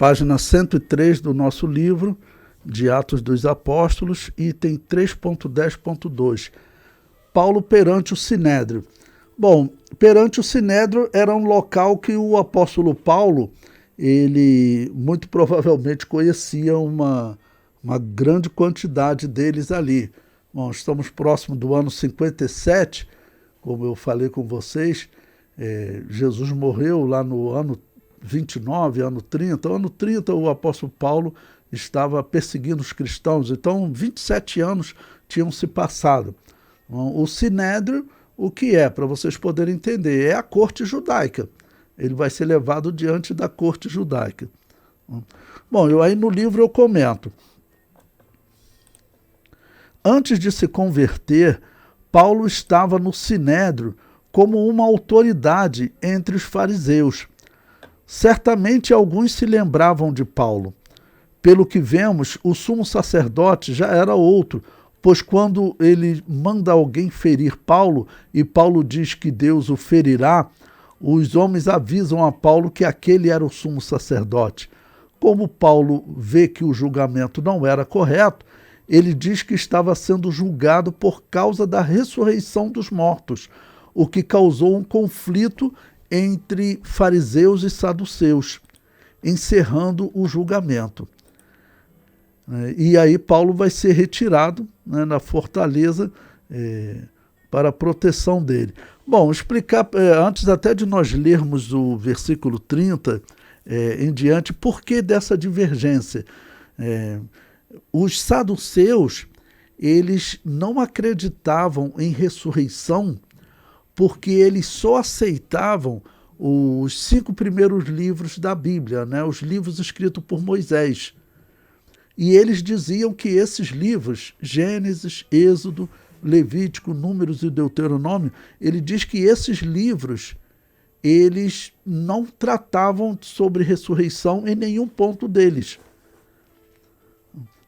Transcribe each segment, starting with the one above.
página 103 do nosso livro de Atos dos Apóstolos, item 3.10.2. Paulo perante o Sinédrio. Bom, perante o Sinédrio era um local que o apóstolo Paulo, ele muito provavelmente conhecia uma grande quantidade deles ali. Bom, estamos próximo do ano 57, como eu falei com vocês, Jesus morreu lá no ano 29, ano 30. Ano 30 o apóstolo Paulo estava perseguindo os cristãos, então 27 anos tinham se passado. O Sinédrio, o que é? Para vocês poderem entender, é a corte judaica. Ele vai ser levado diante da corte judaica. Bom, aí no livro eu comento. Antes de se converter, Paulo estava no Sinédrio como uma autoridade entre os fariseus. Certamente alguns se lembravam de Paulo. Pelo que vemos, o sumo sacerdote já era outro, pois quando ele manda alguém ferir Paulo, e Paulo diz que Deus o ferirá, os homens avisam a Paulo que aquele era o sumo sacerdote. Como Paulo vê que o julgamento não era correto, ele diz que estava sendo julgado por causa da ressurreição dos mortos, o que causou um conflito entre fariseus e saduceus, encerrando o julgamento. E aí Paulo vai ser retirado, né, na fortaleza para a proteção dele. Bom, explicar, antes até de nós lermos o versículo 30 em diante, por que dessa divergência? Os saduceus, eles não acreditavam em ressurreição porque eles só aceitavam os 5 primeiros livros da Bíblia, né, os livros escritos por Moisés. E eles diziam que esses livros, Gênesis, Êxodo, Levítico, Números e Deuteronômio, ele diz que esses livros, eles não tratavam sobre ressurreição em nenhum ponto deles.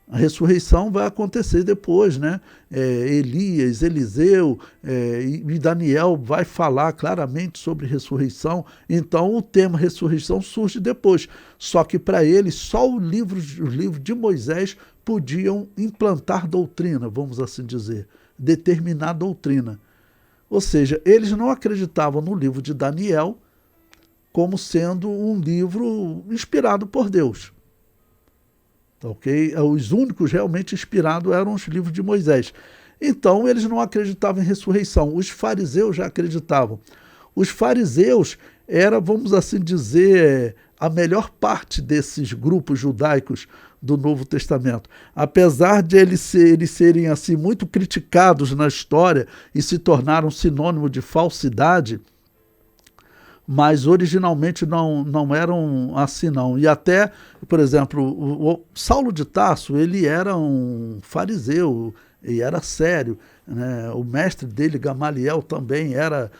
A ressurreição vai acontecer depois, né? Elias, Eliseu e Daniel vai falar claramente sobre ressurreição. Então o tema ressurreição surge depois. Só que para eles só os livros de Moisés podiam implantar doutrina, vamos assim dizer, determinar doutrina. Ou seja, eles não acreditavam no livro de Daniel como sendo um livro inspirado por Deus. Okay? Os únicos realmente inspirados eram os livros de Moisés. Então, eles não acreditavam em ressurreição. Os fariseus já acreditavam. Os fariseus eram, vamos assim dizer, a melhor parte desses grupos judaicos do Novo Testamento. Apesar de eles serem assim, muito criticados na história e se tornaram sinônimo de falsidade, mas originalmente não eram assim não. E até, por exemplo, o Saulo de Tarso, ele era um fariseu e era sério, né? O mestre dele, Gamaliel, também era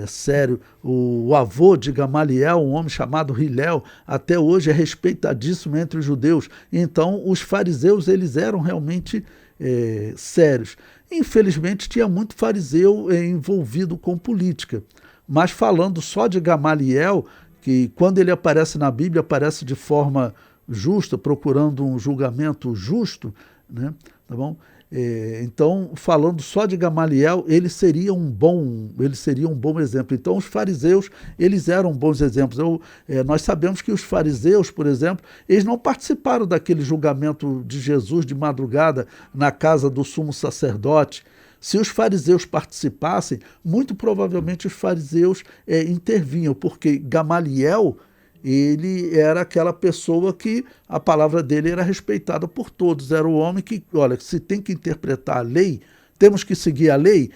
sério. O avô de Gamaliel, um homem chamado Hilel, até hoje é respeitadíssimo entre os judeus. Então, os fariseus, eles eram realmente sérios. Infelizmente, tinha muito fariseu envolvido com política. Mas falando só de Gamaliel, que quando ele aparece na Bíblia, aparece de forma justa, procurando um julgamento justo, né? Tá bom? Então, falando só de Gamaliel, ele seria um bom exemplo. Então, os fariseus, eles eram bons exemplos. Nós sabemos que os fariseus, por exemplo, eles não participaram daquele julgamento de Jesus de madrugada na casa do sumo sacerdote. Se os fariseus participassem, muito provavelmente os fariseus intervinham, porque Gamaliel, ele era aquela pessoa que a palavra dele era respeitada por todos. Era o homem que, olha, se tem que interpretar a lei, temos que seguir a lei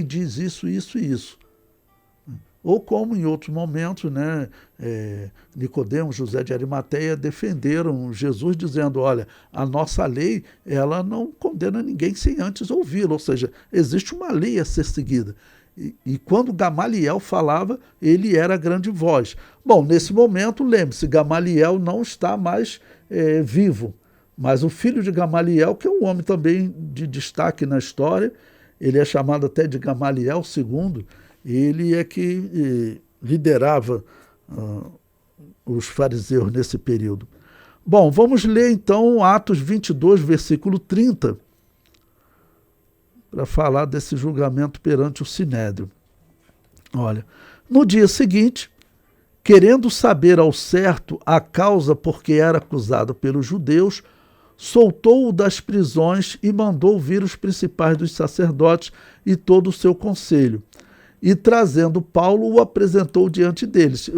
diz isso, isso e isso. Ou como em outros momentos, né, Nicodemos, José de Arimateia defenderam Jesus dizendo, olha, a nossa lei ela não condena ninguém sem antes ouvi-lo, ou seja, existe uma lei a ser seguida. E quando Gamaliel falava, ele era a grande voz. Bom, nesse momento, lembre-se, Gamaliel não está mais vivo, mas o filho de Gamaliel, que é um homem também de destaque na história, ele é chamado até de Gamaliel II, ele é que liderava os fariseus nesse período. Bom, vamos ler então Atos 22, versículo 30, para falar desse julgamento perante o Sinédrio. Olha, no dia seguinte, querendo saber ao certo a causa por que era acusado pelos judeus, soltou-o das prisões e mandou vir os principais dos sacerdotes e todo o seu conselho. E, trazendo Paulo, o apresentou diante deles.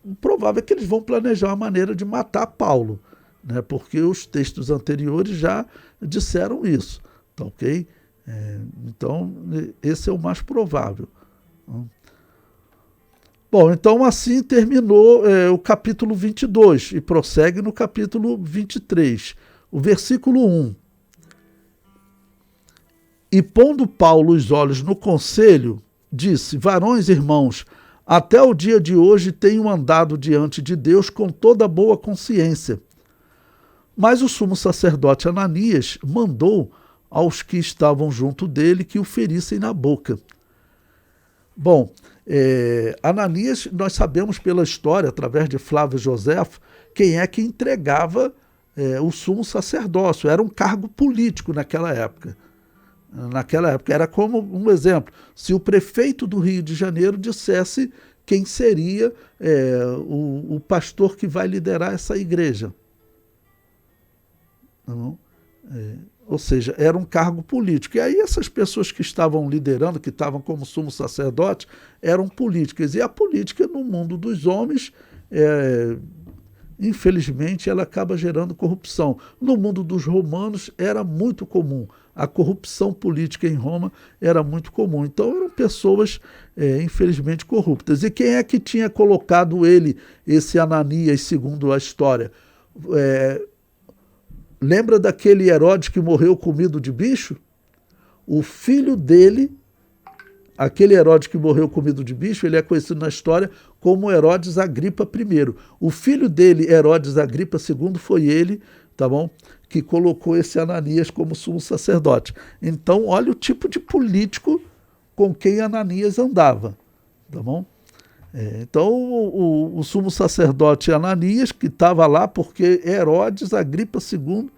O provável é que eles vão planejar uma maneira de matar Paulo, né? Porque os textos anteriores já disseram isso, tá ok? Então, esse é o mais provável. Bom, então assim terminou o capítulo 22 e prossegue no capítulo 23, o versículo 1. E pondo Paulo os olhos no conselho, disse: varões irmãos, até o dia de hoje tenho andado diante de Deus com toda boa consciência. Mas o sumo sacerdote Ananias mandou aos que estavam junto dele que o ferissem na boca. Bom, Ananias, nós sabemos pela história, através de Flávio Joséfo, quem é que entregava o sumo sacerdócio. Era um cargo político naquela época. Naquela época era como um exemplo, se o prefeito do Rio de Janeiro dissesse quem seria o pastor que vai liderar essa igreja. Não? Ou seja, era um cargo político. E aí essas pessoas que estavam liderando, que estavam como sumo sacerdote, eram políticas. E a política no mundo dos homens, infelizmente, ela acaba gerando corrupção. No mundo dos romanos era muito comum. A corrupção política em Roma era muito comum. Então eram pessoas, infelizmente, corruptas. E quem é que tinha colocado ele, esse Ananias, segundo a história? Lembra daquele Herodes que morreu comido de bicho? O filho dele, aquele Herodes que morreu comido de bicho, ele é conhecido na história como Herodes Agripa I. O filho dele, Herodes Agripa II, foi ele, tá bom, que colocou esse Ananias como sumo sacerdote. Então, olha o tipo de político com quem Ananias andava, tá bom? Então, o sumo sacerdote Ananias, que estava lá porque Herodes Agripa II,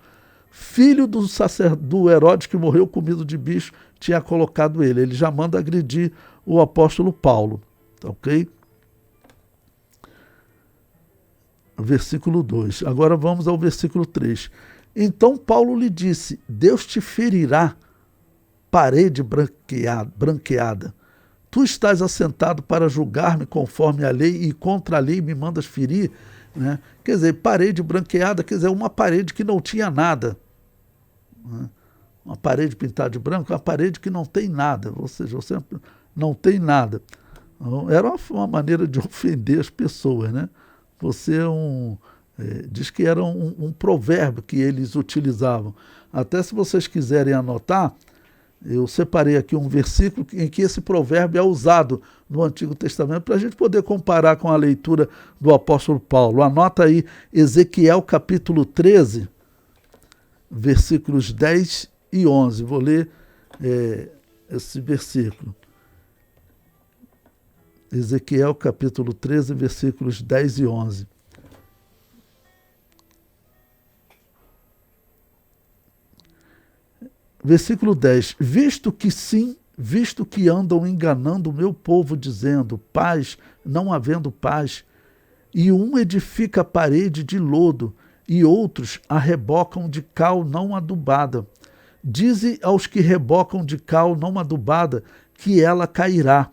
filho do Herodes que morreu comido de bicho, tinha colocado ele. Ele já manda agredir o apóstolo Paulo. Tá ok? Versículo 2. Agora vamos ao versículo 3. Então Paulo lhe disse: Deus te ferirá, parede branqueada. Tu estás assentado para julgar-me conforme a lei e contra a lei me mandas ferir? Né? Quer dizer, parede branqueada, quer dizer, uma parede que não tinha nada. Né? Uma parede pintada de branco, uma parede que não tem nada, ou seja, você não tem nada. Era uma maneira de ofender as pessoas, né? Você diz que era um provérbio que eles utilizavam. Até se vocês quiserem anotar, eu separei aqui um versículo em que esse provérbio é usado no Antigo Testamento para a gente poder comparar com a leitura do apóstolo Paulo. Anota aí Ezequiel capítulo 13, versículos 10 e 11. Vou ler esse versículo. Ezequiel capítulo 13, versículos 10 e 11. Versículo 10. Visto que andam enganando o meu povo, dizendo paz, não havendo paz, e um edifica a parede de lodo, e outros a rebocam de cal não adubada. Dize aos que rebocam de cal não adubada, que ela cairá.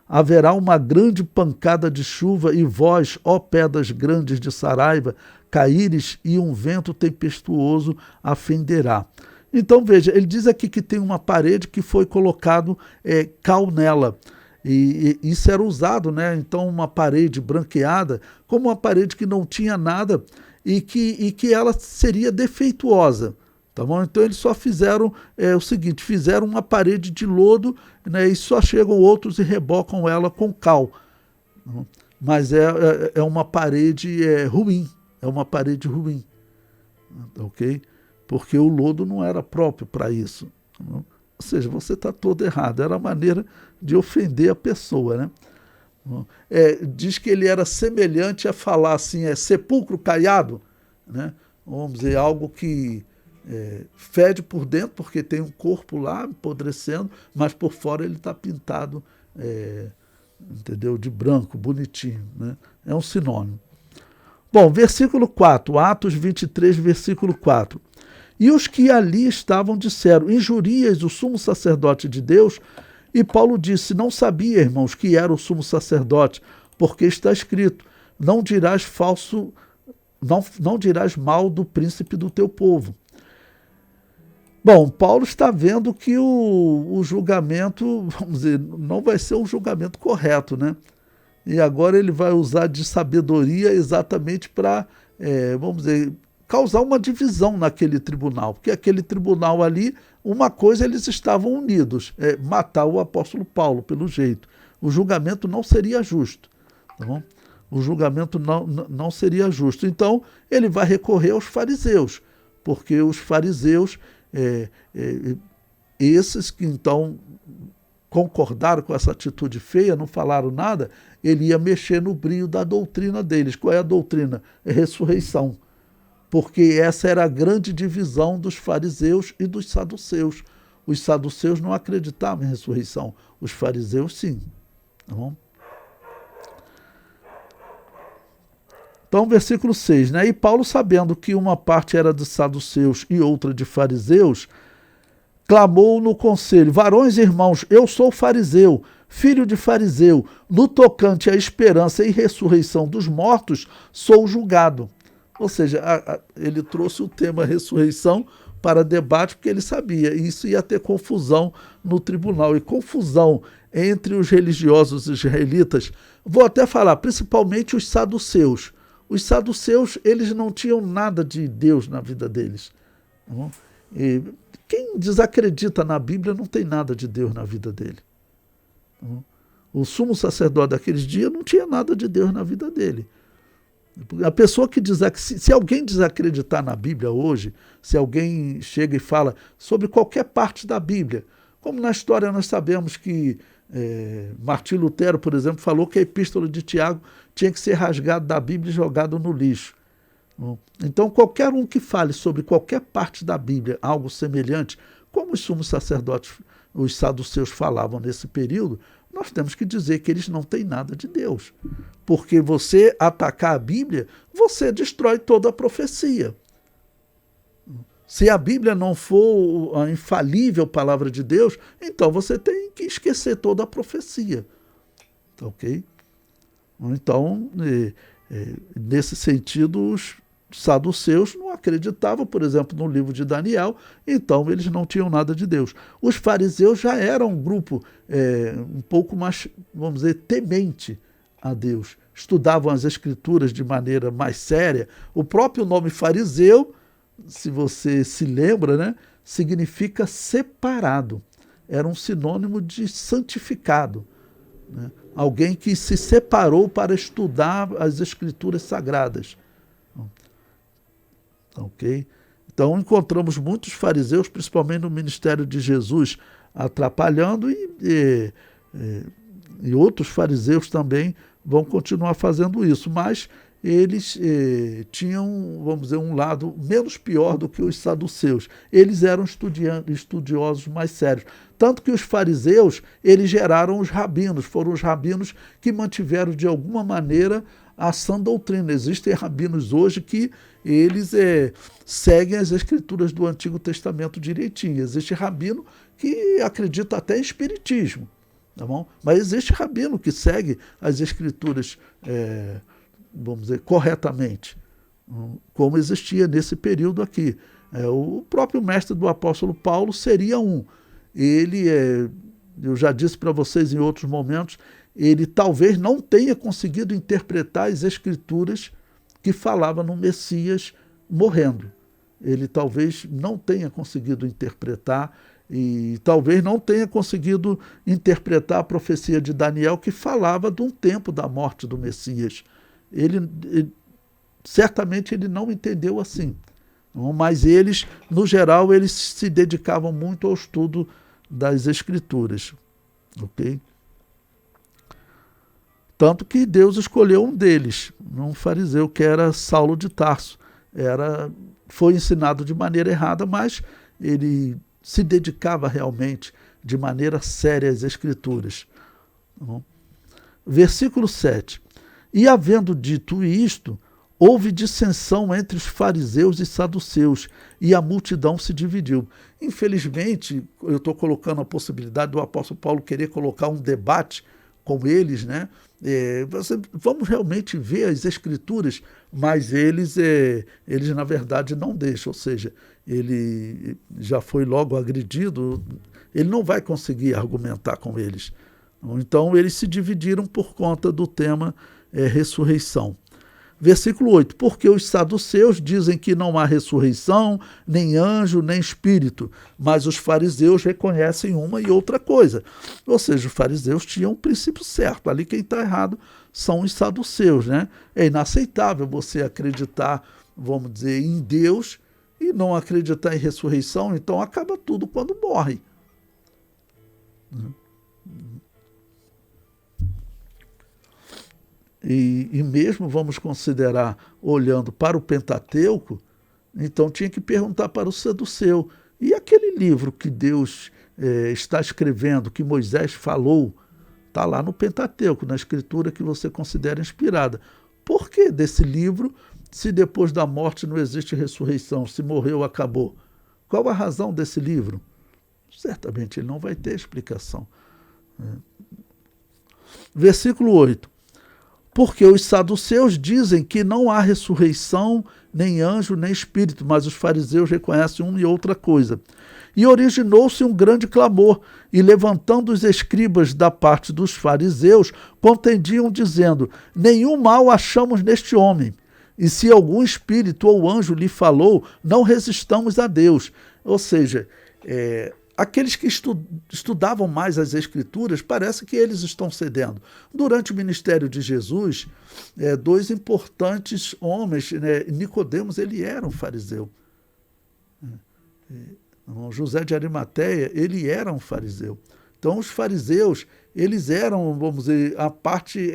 Haverá uma grande pancada de chuva, e vós, ó pedras grandes de Saraiva, caíres, e um vento tempestuoso a fenderá. Então, veja, ele diz aqui que tem uma parede que foi colocado cal nela. E isso era usado, né? Então, uma parede branqueada como uma parede que não tinha nada e que ela seria defeituosa. Tá bom? Então, eles só fizeram o seguinte, fizeram uma parede de lodo, né? E só chegam outros e rebocam ela com cal. Mas é uma parede ruim, é uma parede ruim. Ok? Porque o lodo não era próprio para isso. Ou seja, você está todo errado. Era a maneira de ofender a pessoa. Né? Diz que ele era semelhante a falar assim, sepulcro caiado. né? Vamos dizer, algo que fede por dentro, porque tem um corpo lá apodrecendo, mas por fora ele está pintado, entendeu? De branco, bonitinho, né? É um sinônimo. Bom, versículo 4, Atos 23, versículo 4. E os que ali estavam disseram, injurias o sumo sacerdote de Deus? E Paulo disse, não sabia, irmãos, que era o sumo sacerdote, porque está escrito, não dirás mal do príncipe do teu povo. Bom, Paulo está vendo que o julgamento, vamos dizer, não vai ser um julgamento correto, né? E agora ele vai usar de sabedoria exatamente para, vamos dizer, causar uma divisão naquele tribunal. Porque aquele tribunal ali, uma coisa eles estavam unidos, matar o apóstolo Paulo, pelo jeito. O julgamento não seria justo, tá bom? O julgamento não seria justo. Então, ele vai recorrer aos fariseus, porque os fariseus, esses que então concordaram com essa atitude feia, não falaram nada, ele ia mexer no brilho da doutrina deles. Qual é a doutrina? É ressurreição. Porque essa era a grande divisão dos fariseus e dos saduceus. Os saduceus não acreditavam em ressurreição, os fariseus sim. Tá bom? Então, versículo 6, né? E Paulo, sabendo que uma parte era de saduceus e outra de fariseus, clamou no conselho, varões e irmãos, eu sou fariseu, filho de fariseu, no tocante à esperança e ressurreição dos mortos, sou julgado. Ou seja, ele trouxe o tema ressurreição para debate, porque ele sabia, e isso ia ter confusão no tribunal, e confusão entre os religiosos israelitas, vou até falar, principalmente os saduceus. Os saduceus, eles não tinham nada de Deus na vida deles. Não? E quem desacredita na Bíblia não tem nada de Deus na vida dele. Não? O sumo sacerdote daqueles dias não tinha nada de Deus na vida dele. A pessoa que se alguém desacreditar na Bíblia hoje, se alguém chega e fala sobre qualquer parte da Bíblia, como na história nós sabemos que Martim Lutero, por exemplo, falou que a epístola de Tiago tinha que ser rasgada da Bíblia e jogada no lixo. Então, qualquer um que fale sobre qualquer parte da Bíblia, algo semelhante, como os sumos sacerdotes, os saduceus falavam nesse período, nós temos que dizer que eles não têm nada de Deus. Porque você atacar a Bíblia, você destrói toda a profecia. Se a Bíblia não for a infalível palavra de Deus, então você tem que esquecer toda a profecia. Ok? Então, nesse sentido, os saduceus não acreditavam, por exemplo, no livro de Daniel, então eles não tinham nada de Deus. Os fariseus já eram um grupo um pouco mais, vamos dizer, temente a Deus. Estudavam as escrituras de maneira mais séria. O próprio nome fariseu, se você se lembra, né, significa separado. Era um sinônimo de santificado, né? Alguém que se separou para estudar as escrituras sagradas. Ok? Então encontramos muitos fariseus, principalmente no ministério de Jesus, atrapalhando e outros fariseus também vão continuar fazendo isso, mas eles tinham, vamos dizer, um lado menos pior do que os saduceus. Eles eram estudiosos mais sérios. Tanto que os fariseus, eles geraram os rabinos, foram os rabinos que mantiveram de alguma maneira a sã doutrina. Existem rabinos hoje que eles seguem as escrituras do Antigo Testamento direitinho. Existe rabino que acredita até em espiritismo, tá bom? Mas existe rabino que segue as escrituras vamos dizer, corretamente, como existia nesse período aqui. O próprio mestre do apóstolo Paulo seria um. Ele, eu já disse para vocês em outros momentos, ele talvez não tenha conseguido interpretar as escrituras que falavam no Messias morrendo. Ele talvez não tenha conseguido interpretar e talvez não tenha conseguido interpretar a profecia de Daniel que falava de um tempo da morte do Messias. Certamente ele não entendeu assim, mas eles, no geral, eles se dedicavam muito ao estudo das escrituras, ok? Tanto que Deus escolheu um deles, um fariseu, que era Saulo de Tarso. foi ensinado de maneira errada, mas ele se dedicava realmente de maneira séria às Escrituras. Versículo 7. E havendo dito isto, houve dissensão entre os fariseus e saduceus, e a multidão se dividiu. Infelizmente, eu estou colocando a possibilidade do apóstolo Paulo querer colocar um debate com eles, né? Vamos realmente ver as Escrituras, mas eles na verdade não deixam, ou seja, ele já foi logo agredido, ele não vai conseguir argumentar com eles. Então eles se dividiram por conta do tema ressurreição. Versículo 8, porque os saduceus dizem que não há ressurreição, nem anjo, nem espírito, mas os fariseus reconhecem uma e outra coisa. Ou seja, os fariseus tinham um princípio certo, ali quem está errado são os saduceus, né? É inaceitável você acreditar, vamos dizer, em Deus e não acreditar em ressurreição, então acaba tudo quando morre. E mesmo vamos considerar, olhando para o Pentateuco, então tinha que perguntar para o saduceu. E aquele livro que Deus está escrevendo, que Moisés falou, está lá no Pentateuco, na escritura que você considera inspirada. Por que desse livro, se depois da morte não existe ressurreição, se morreu, acabou? Qual a razão desse livro? Certamente ele não vai ter explicação. Versículo 8. Porque os saduceus dizem que não há ressurreição, nem anjo, nem espírito, mas os fariseus reconhecem uma e outra coisa. E originou-se um grande clamor, e levantando os escribas da parte dos fariseus, contendiam, dizendo: nenhum mal achamos neste homem, e se algum espírito ou anjo lhe falou, não resistamos a Deus. Ou seja, aqueles que estudavam mais as Escrituras, parece que eles estão cedendo. Durante o ministério de Jesus, dois importantes homens, Nicodemos, ele era um fariseu. José de Arimateia, ele era um fariseu. Então, os fariseus, eles eram, vamos dizer, a parte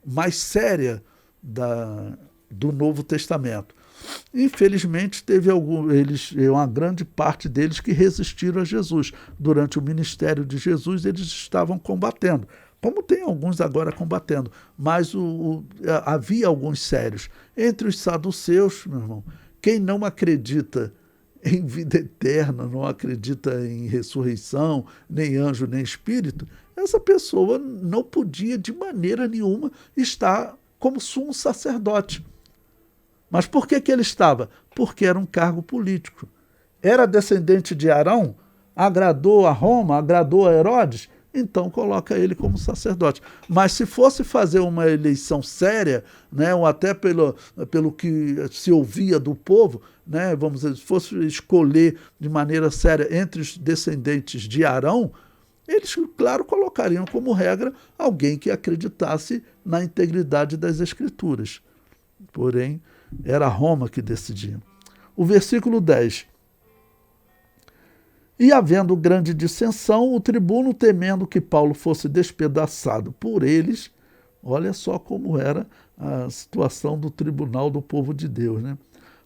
mais séria do Novo Testamento. Infelizmente, teve uma grande parte deles que resistiram a Jesus. Durante o ministério de Jesus, eles estavam combatendo, como tem alguns agora combatendo, mas havia alguns sérios. Entre os saduceus, meu irmão, quem não acredita em vida eterna, não acredita em ressurreição, nem anjo, nem espírito, essa pessoa não podia de maneira nenhuma estar como sumo sacerdote. Mas por que ele estava? Porque era um cargo político. Era descendente de Arão, agradou a Roma, agradou a Herodes, então coloca ele como sacerdote. Mas se fosse fazer uma eleição séria, né, ou até pelo que se ouvia do povo, né, vamos dizer, se fosse escolher de maneira séria entre os descendentes de Arão, eles, claro, colocariam como regra alguém que acreditasse na integridade das Escrituras. Porém, era Roma que decidia. O versículo 10. E havendo grande dissensão, o tribuno, temendo que Paulo fosse despedaçado por eles, olha só como era a situação do tribunal do povo de Deus, né?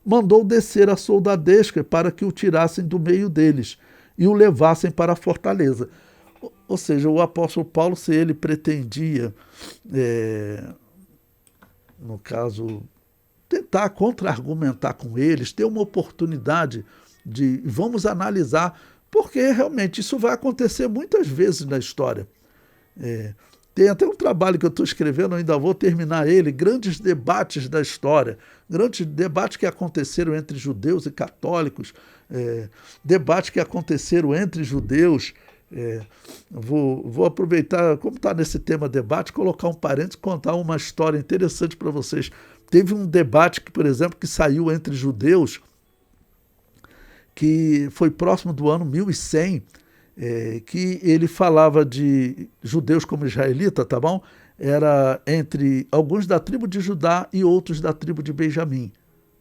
Mandou descer a soldadesca para que o tirassem do meio deles e o levassem para a fortaleza. Ou seja, o apóstolo Paulo, se ele pretendia, no caso, tentar contra-argumentar com eles, ter uma oportunidade de vamos analisar, porque realmente isso vai acontecer muitas vezes na história. Tem até um trabalho que eu estou escrevendo, ainda vou terminar ele, grandes debates da história, grandes debates que aconteceram entre judeus e católicos, debates que aconteceram entre judeus. Vou aproveitar, como está nesse tema debate, colocar um parênteses, contar uma história interessante para vocês. Teve um debate, por exemplo, que saiu entre judeus, que foi próximo do ano 1100, que ele falava de judeus como israelita, tá bom? Era entre alguns da tribo de Judá e outros da tribo de Benjamim,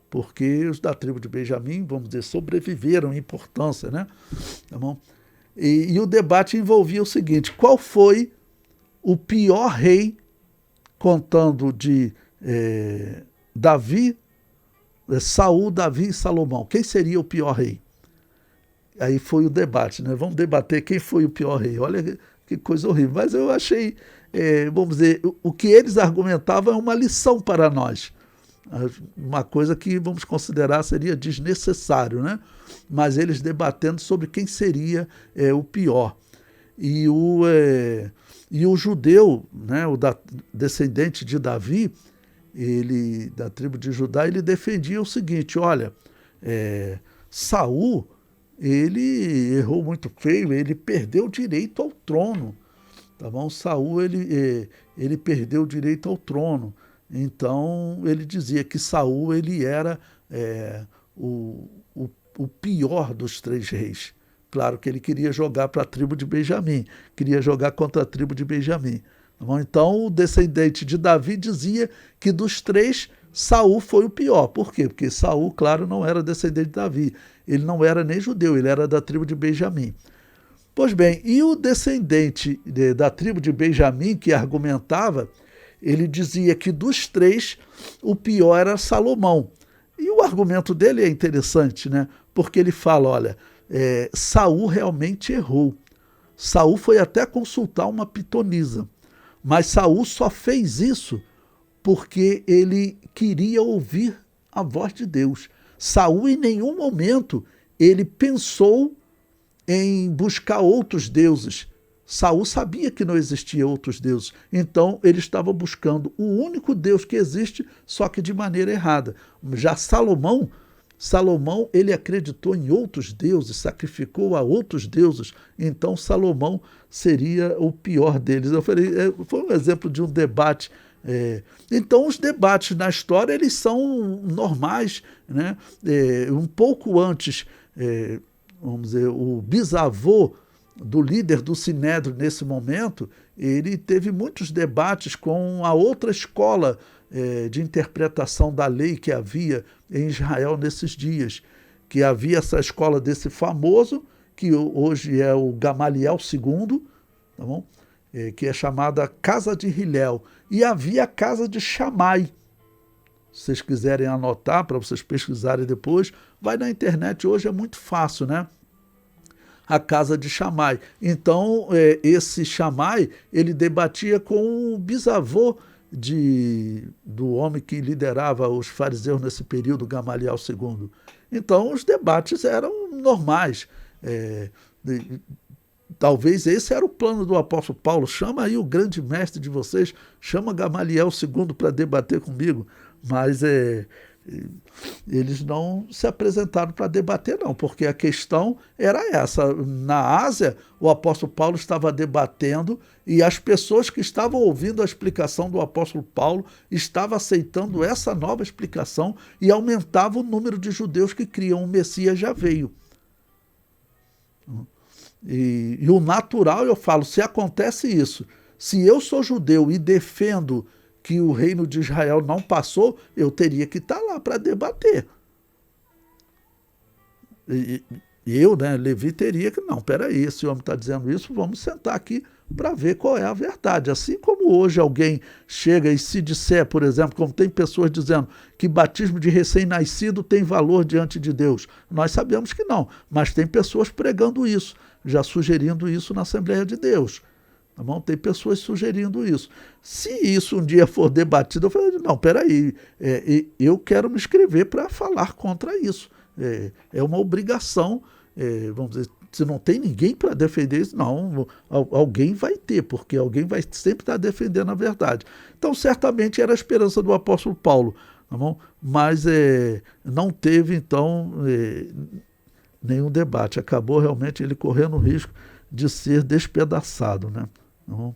porque os da tribo de Benjamim, vamos dizer, sobreviveram em importância, né? Tá bom? E o debate envolvia o seguinte: qual foi o pior rei, contando de Davi, Saul, Davi e Salomão, quem seria o pior rei? Aí foi o debate, né? Vamos debater quem foi o pior rei. Olha que coisa horrível. Mas eu achei, vamos dizer, o que eles argumentavam é uma lição para nós. Uma coisa que vamos considerar seria desnecessário, né? Mas eles debatendo sobre quem seria o pior. E o judeu, né, descendente de Davi, ele, da tribo de Judá, ele defendia o seguinte: olha, Saul, ele errou muito feio, ele perdeu o direito ao trono, tá bom? Saul, ele perdeu o direito ao trono. Então, ele dizia que Saul, ele era o pior dos 3 reis. Claro que ele queria jogar para a tribo de Benjamim, queria jogar contra a tribo de Benjamim. Tá bom? Então, o descendente de Davi dizia que dos 3, Saul foi o pior. Por quê? Porque Saul, claro, não era descendente de Davi. Ele não era nem judeu, ele era da tribo de Benjamim. Pois bem, e o descendente da tribo de Benjamim, que argumentava, ele dizia que dos 3, o pior era Salomão. E o argumento dele é interessante, né? Porque ele fala, olha, Saul realmente errou. Saul foi até consultar uma pitonisa, mas Saul só fez isso porque ele queria ouvir a voz de Deus. Saul, em nenhum momento, ele pensou em buscar outros deuses. Saul sabia que não existia outros deuses, então ele estava buscando o único Deus que existe, só que de maneira errada. Já Salomão, ele acreditou em outros deuses, sacrificou a outros deuses, então Salomão seria o pior deles. Eu falei, foi um exemplo de um debate. Então os debates na história, eles são normais, né? Um pouco antes, vamos dizer, o bisavô do líder do Sinédrio nesse momento, ele teve muitos debates com a outra escola de interpretação da lei que havia em Israel nesses dias, que havia essa escola desse famoso, que hoje é o Gamaliel II, tá bom? Que é chamada Casa de Hilel, e havia a Casa de Shammai. Se vocês quiserem anotar, para vocês pesquisarem depois, vai na internet, hoje é muito fácil, né? A Casa de Shammai. Então, esse Shammai, ele debatia com o bisavô do homem que liderava os fariseus nesse período, Gamaliel II. Então, os debates eram normais. Talvez esse era o plano do apóstolo Paulo. Chama aí o grande mestre de vocês, chama Gamaliel II para debater comigo. Mas eles não se apresentaram para debater, não, porque a questão era essa. Na Ásia, o apóstolo Paulo estava debatendo e as pessoas que estavam ouvindo a explicação do apóstolo Paulo estavam aceitando essa nova explicação e aumentava o número de judeus que criam o Messias já veio. E o natural, eu falo, se acontece isso, se eu sou judeu e defendo que o reino de Israel não passou, eu teria que estar lá para debater. E eu, né, Levi, teria que, não, peraí, esse homem está dizendo isso, vamos sentar aqui para ver qual é a verdade. Assim como hoje alguém chega e se disser, por exemplo, como tem pessoas dizendo que batismo de recém-nascido tem valor diante de Deus. Nós sabemos que não, mas tem pessoas pregando isso, já sugerindo isso na Assembleia de Deus. Tá bom? Tem pessoas sugerindo isso. Se isso um dia for debatido, eu falei, não, peraí, eu quero me inscrever para falar contra isso. É uma obrigação, vamos dizer, se não tem ninguém para defender isso, não, alguém vai ter, porque alguém vai sempre estar defendendo a verdade. Então, certamente era a esperança do apóstolo Paulo, tá bom? Mas não teve, então, nenhum debate. Acabou realmente ele correndo o risco de ser despedaçado, né? Tá bom?